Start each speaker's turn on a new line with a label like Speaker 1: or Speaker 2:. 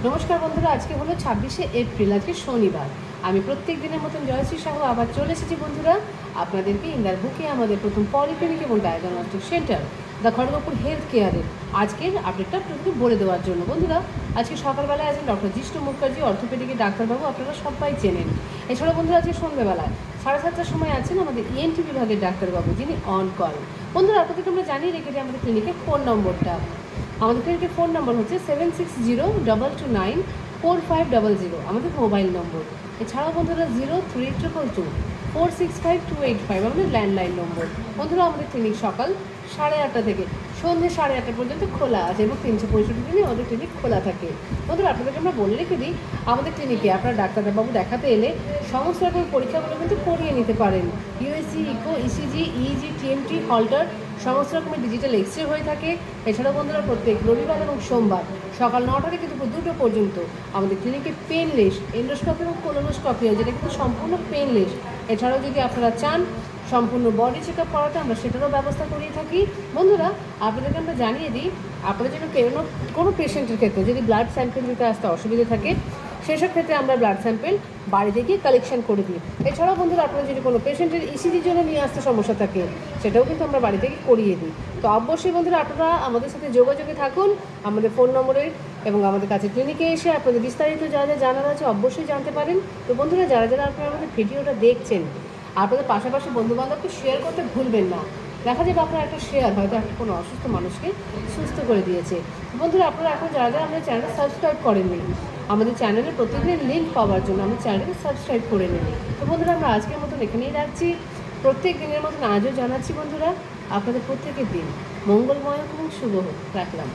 Speaker 1: নমস্কার বন্ধুরা, আজকে হলো 26শে এপ্রিল, আজকে শনিবার। আমি প্রত্যেক দিনের মতন জয়শ্রী সাহু আবার চলে এসেছি বন্ধুরা আপনাদেরকে ইন্দার বুকে আমাদের প্রথম পলিক্লিনিক এবং diagnostic centre the Kharagpur health কেয়ারের আজকের আপডেটটা আপনাদেরকে বলে দেওয়ার জন্য। বন্ধুরা, আজকে সকালবেলায় আছেন ডক্টর জিষ্ণু মুখার্জি, অর্থোপেডিকের ডাক্তারবাবু, আপনারা সবাই চেনেন। এছাড়াও বন্ধুরা আজকে সন্ধ্যেবেলায় 7:30টার সময় আছেন আমাদের ইএনটি বিভাগের ডাক্তারবাবু, যিনি অন কল। বন্ধুরা, আপনাদেরকে আমরা জানিয়ে রেখেছি আমাদের ক্লিনিকের ফোন নম্বরটা। আমাদের ক্লিনিকের ফোন নম্বর হচ্ছে 7602224500, আমাদের মোবাইল নম্বর। এছাড়াও বন্ধুরা 0322465285 আমাদের ল্যান্ডলাইন নম্বর। বন্ধুরা, আমাদের ক্লিনিক সকাল 8:30 থেকে সন্ধ্যে 8:30 পর্যন্ত খোলা আছে এবং 365 দিনই আমাদের ক্লিনিক খোলা থাকে। বন্ধুরা, আপনাদেরকে আমরা বলে রেখে দিই, আমাদের ক্লিনিকে আপনারা ডাক্তারবাবু দেখাতে এলে সমস্ত রকম পরীক্ষাগুলো কিন্তু করিয়ে নিতে পারেন। USG, echo, ECG, EEG, TMT, Holter, সমস্ত রকমের ডিজিটাল এক্সরে হয়ে থাকে। এছাড়াও বন্ধুরা প্রত্যেক রবিবার এবং সোমবার সকাল 9টা থেকে দুপুর 2টো পর্যন্ত আমাদের ক্লিনিকে পেনলেস এন্ডোস্কপি এবং কোলোনোস্কপি হয়, যেটা কিন্তু সম্পূর্ণ পেনলেস। এছাড়াও যদি আপনারা চান সম্পূর্ণ বডি চেক আপ করাতে, আমরা সেটারও ব্যবস্থা করিয়ে থাকি। বন্ধুরা, আপনাদেরকে আমরা জানিয়ে দিই, আপনারা যেন কোনো পেশেন্টের ক্ষেত্রে যদি ব্লাড স্যাম্পল দিতে আসতে অসুবিধা থাকে, সেসব ক্ষেত্রে আমরা ব্লাড স্যাম্পল বাড়িতে গিয়ে কালেকশন করে দিই। এছাড়াও বন্ধুরা, আপনারা যদি কোনো পেশেন্টের ইসিজির জন্য নিয়ে আসতে সমস্যা থাকে, সেটাও কিন্তু আমরা বাড়ি থেকে করিয়ে দিই। তো অবশ্যই বন্ধুরা, আপনারা আমাদের সাথে যোগাযোগে থাকুন আমাদের ফোন নম্বরে, এবং আমাদের কাছে ক্লিনিকে এসে আপনাদের বিস্তারিত যা যা জানার আছে অবশ্যই জানতে পারেন। তো বন্ধুরা, যারা যারা আপনারা আমাদের ভিডিওটা দেখছেন, আপনাদের পাশাপাশি বন্ধুবান্ধবকে শেয়ার করতে ভুলবেন না। দেখা যাবে আপনার একটা শেয়ার হয়তো একটা কোনো অসুস্থ মানুষকে সুস্থ করে দিয়েছে। বন্ধুরা, আপনারা এখন যারা যারা আমাদের চ্যানেলটা সাবস্ক্রাইব করেননি, আমাদের চ্যানেলের প্রত্যেকদিন লিঙ্ক পাওয়ার জন্য আমাদের চ্যানেলকে সাবস্ক্রাইব করে নিন। তো বন্ধুরা, আমরা আজকের মতন এখানেই রাখছি। প্রত্যেক দিনের মতন আজও জানাচ্ছি বন্ধুরা, আপনাদের প্রত্যেকের দিন মঙ্গলময় এবং শুভ হোক। রাখলাম।